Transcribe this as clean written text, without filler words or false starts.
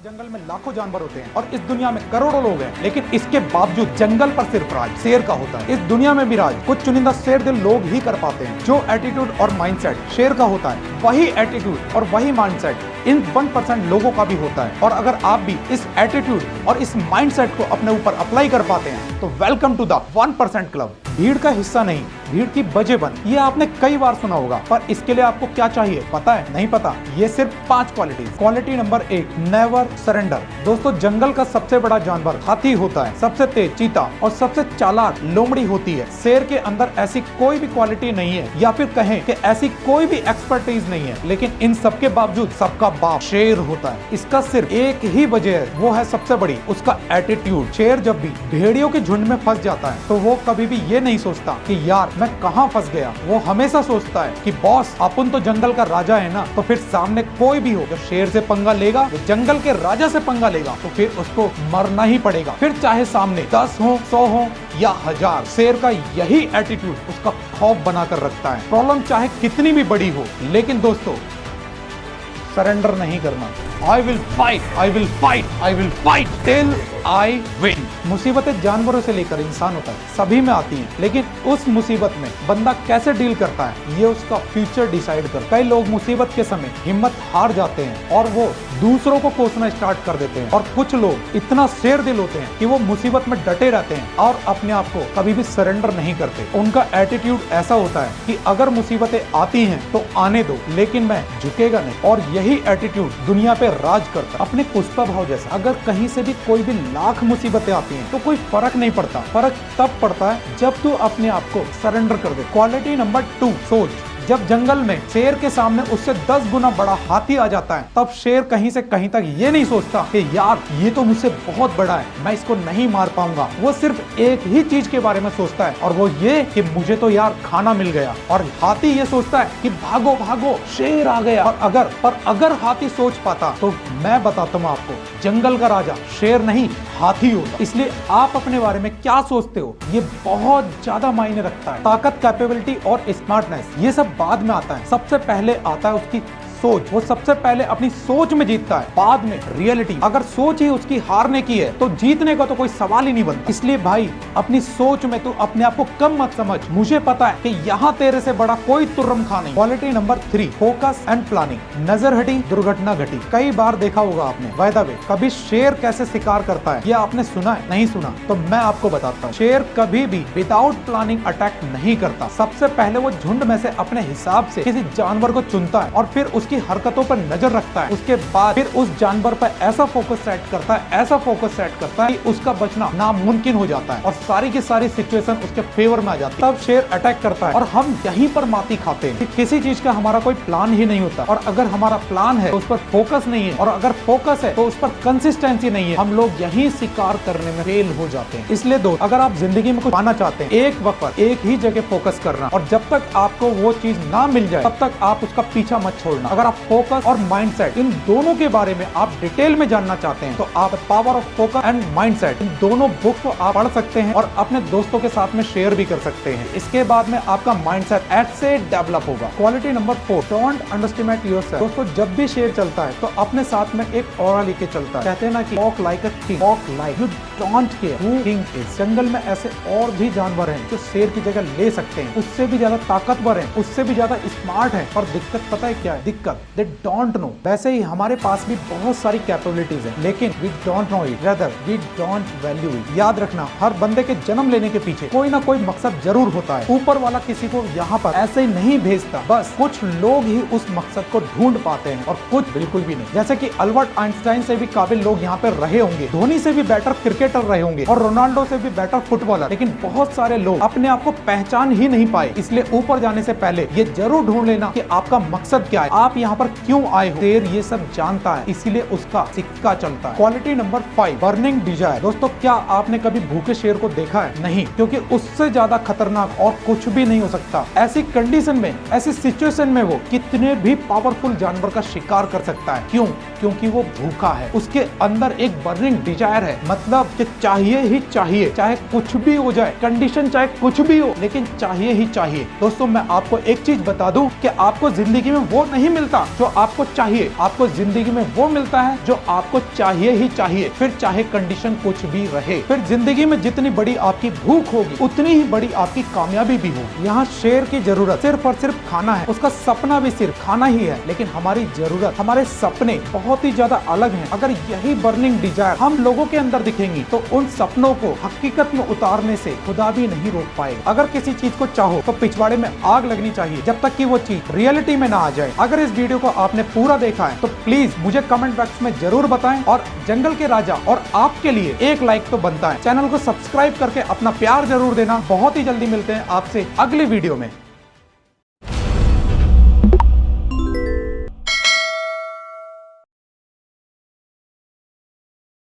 जंगल में लाखों जानवर होते हैं और इस दुनिया में करोड़ों लोग हैं, लेकिन इसके बावजूद जंगल पर सिर्फ राज शेर का होता है। इस दुनिया में भी राज कुछ चुनिंदा शेर दिल लोग ही कर पाते हैं। जो एटीट्यूड और माइंडसेट शेर का होता है, वही एटीट्यूड और वही माइंडसेट इन 1% लोगों का भी होता है। और अगर आप भी इस एटीट्यूड और इस माइंडसेट को अपने ऊपर अप्लाई कर पाते हैं तो वेलकम टू द 1% क्लब। भीड़ का हिस्सा नहीं, भीड़ की वजह बन, ये आपने कई बार सुना होगा, पर इसके लिए आपको क्या चाहिए पता है? नहीं पता। ये सिर्फ 5 quality. Quality number 1, never surrender. दोस्तों, जंगल का सबसे बड़ा जानवर हाथी होता है, सबसे तेज चीता और सबसे चालाक लोमड़ी होती है। शेर के अंदर ऐसी कोई भी क्वालिटी नहीं है, या फिर कहें कि ऐसी कोई भी एक्सपर्टीज नहीं है, लेकिन इन सबके बावजूद सबका बाप शेर होता है। इसका सिर्फ एक ही वजह है, वो है सबसे बड़ी, उसका एटीट्यूड। शेर जब भी भेड़ियों के झुंड में फंस जाता है तो वो कभी भी ये नहीं सोचता कि यार मैं कहां फंस गया। वो हमेशा सोचता है कि बॉस अपन तो जंगल का राजा है ना, तो फिर सामने कोई भी हो, जब शेर से पंगा लेगा, तो जंगल के राजा से पंगा लेगा, तो फिर उसको मरना ही पड़ेगा। फिर चाहे सामने 10 हो, 100 हो या 1000। शेर का यही एटीट्यूड उसका खौफ बनाकर रखता है। प्रॉब्लम चाहे कितनी भी बड़ी हो, लेकिन दोस्तों सरेंडर नहीं करना। I will fight, I will fight, I will fight till I win। मुसीबतें जानवरों से लेकर इंसानों तक सभी में आती हैं, लेकिन उस मुसीबत में बंदा कैसे डील करता है, ये उसका फ्यूचर डिसाइड करता है। कई लोग मुसीबत के समय हिम्मत हार जाते हैं और वो दूसरों को कोसना स्टार्ट कर देते हैं, और कुछ लोग इतना शेर दिल होते हैं कि वो मुसीबत में डटे रहते हैं और अपने आप को कभी भी सरेंडर नहीं करते। उनका एटीट्यूड ऐसा होता है कि अगर मुसीबतें आती हैं तो आने दो, लेकिन मैं झुकेगा नहीं। और यही एटीट्यूड दुनिया पे राज करता है, अपने पुष्पा भाव जैसा। अगर कहीं से भी कोई भी लाख मुसीबतें आती हैं तो कोई फर्क नहीं पड़ता। फर्क तब पड़ता है जब तू अपने आप को सरेंडर कर दे। क्वालिटी नंबर 2, सोच। जब जंगल में शेर के सामने उससे 10 गुना बड़ा हाथी आ जाता है, तब शेर कहीं से कहीं तक ये नहीं सोचता कि यार ये तो मुझसे बहुत बड़ा है, मैं इसको नहीं मार पाऊंगा। वो सिर्फ एक ही चीज के बारे में सोचता है, और वो ये कि मुझे तो यार खाना मिल गया। और हाथी ये सोचता है कि भागो भागो, शेर आ गया। और अगर हाथी सोच पाता तो मैं बताता हूँ आपको, जंगल का राजा शेर नहीं हाथी होता। इसलिए आप अपने बारे में क्या सोचते हो, ये बहुत ज्यादा मायने रखता है। ताकत, कैपेबिलिटी और स्मार्टनेस ये सब बाद में आता है। सबसे पहले आता है उसकी सोच। वो सबसे पहले अपनी सोच में जीतता है, बाद में रियलिटी। अगर सोच ही उसकी हारने की है तो जीतने का तो कोई सवाल ही नहीं बनता। इसलिए भाई, अपनी सोच में तो अपने आप को कम मत समझ। मुझे पता है कि यहाँ तेरे से बड़ा कोई तुर्रम खा नहीं। Quality number 3, focus and planning. नजर हटी, दुर्घटना घटी। कई बार देखा होगा आपने। बाय द वे, कभी शेर कैसे शिकार करता है ये आपने सुना है? नहीं सुना तो मैं आपको बताता हूँ। शेर कभी भी विदाउट प्लानिंग अटैक नहीं करता। सबसे पहले वो झुंड में से अपने हिसाब से किसी जानवर को चुनता है और फिर उसकी हरकतों पर नजर रखता है। उसके बाद फिर उस जानवर पर ऐसा फोकस सेट करता है, ऐसा फोकस सेट करता है कि उसका बचना नामुमकिन हो जाता है और सारी की सारी सिचुएशन उसके फेवर में आ जाती है। तब शेर अटैक करता है और हम यहीं पर माती खाते हैं कि किसी चीज का हमारा कोई प्लान ही नहीं होता। और अगर हमारा प्लान है तो उस पर फोकस नहीं है, और अगर फोकस है तो उस पर कंसिस्टेंसी नहीं है, हम लोग यही शिकार करने में फेल हो जाते हैं। इसलिए दोस्त, अगर आप जिंदगी में कुछ पाना चाहते हैं, एक वक्त पर एक ही जगह फोकस करना, और जब तक आपको वो चीज ना मिल जाए तब तक आप उसका पीछा मत छोड़ना। अगर आप फोकस और माइंडसेट इन दोनों के बारे में आप डिटेल में जानना चाहते हैं तो आप power of focus and mindset in दोनों बुक को आप पढ़ सकते हैं और अपने दोस्तों के साथ में शेयर भी कर सकते हैं। इसके बाद में आपका माइंडसेट ऐसे डेवलप होगा। Quality number 4, don't underestimate yourself. दोस्तों, जब भी शेर चलता है तो अपने साथ में एक ऑरा लेके चलता है। कहते हैं ना कि walk like a king, walk like you don't care who king is. जंगल में ऐसे और भी जानवर हैं जो शेर की जगह ले सकते हैं, उससे भी ज्यादा ताकतवर हैं, उससे भी ज्यादा स्मार्ट हैं। और दिक्कत पता है क्या है? दिक्कत दे डोंट नो। वैसे ही हमारे पास भी बहुत सारी कैपेबिलिटीज हैं, लेकिन we don't know it, rather we don't value it. याद रखना, हर बंदे के जन्म लेने के पीछे कोई ना कोई मकसद जरूर होता है। ऊपर वाला किसी को यहाँ पर ऐसे ही नहीं भेजता, बस कुछ लोग ही उस मकसद को ढूंढ पाते हैं और कुछ बिल्कुल भी नहीं। जैसे कि अल्बर्ट आइंस्टाइन से भी काबिल लोग यहाँ पे रहे होंगे, धोनी से भी बेटर क्रिकेटर रहे होंगे और रोनाल्डो से भी बेटर फुटबॉलर, लेकिन बहुत सारे लोग अपने आप को पहचान ही नहीं पाए। इसलिए ऊपर जाने से पहले ये जरूर ढूंढ लेना कि आपका मकसद क्या है, आप यहाँ पर क्यों आए हो। शेर ये सब जानता है, इसीलिए उसका सिक्का चलता है। Quality number 5, burning desire. दोस्तों, क्या आपने कभी भूखे शेर को देखा है? नहीं, क्योंकि उससे ज्यादा खतरनाक और कुछ भी नहीं हो सकता। ऐसी कंडीशन में, ऐसी सिचुएशन में वो कितने भी पावरफुल जानवर का शिकार कर सकता है। क्यों? क्योंकि वो भूखा है, उसके अंदर एक बर्निंग डिजायर है, मतलब कि चाहिए ही चाहिए, चाहे कुछ भी हो जाए, कंडीशन चाहे कुछ भी हो, लेकिन चाहिए ही चाहिए। दोस्तों मैं आपको एक चीज बता दूं कि आपको जिंदगी में वो नहीं मिलता जो आपको चाहिए, आपको जिंदगी में वो मिलता है जो आपको चाहिए ही चाहिए, फिर चाहे कंडीशन कुछ भी रहे। फिर जिंदगी में जितनी बड़ी आपकी भूख होगी उतनी ही बड़ी आपकी कामयाबी भी होगी। यहाँ शेर की जरूरत सिर्फ और सिर्फ खाना है, उसका सपना भी सिर्फ खाना ही है, लेकिन हमारी जरूरत, हमारे सपने बहुत ही ज्यादा अलग हैं। अगर यही बर्निंग डिजायर हम लोगों के अंदर दिखेंगी तो उन सपनों को हकीकत में उतारने से खुदा भी नहीं रोक पाएगा। अगर किसी चीज को चाहो तो पिछवाड़े में आग लगनी चाहिए जब तक कि वो चीज रियलिटी में ना आ जाए। अगर इस वीडियो को आपने पूरा देखा है तो प्लीज मुझे कमेंट बॉक्स में जरूर बताएं, और जंगल के राजा और आपके लिए एक लाइक तो बनता है। चैनल को सब्सक्राइब करके अपना प्यार जरूर देना। बहुत ही जल्दी मिलते हैं आपसे अगली वीडियो में।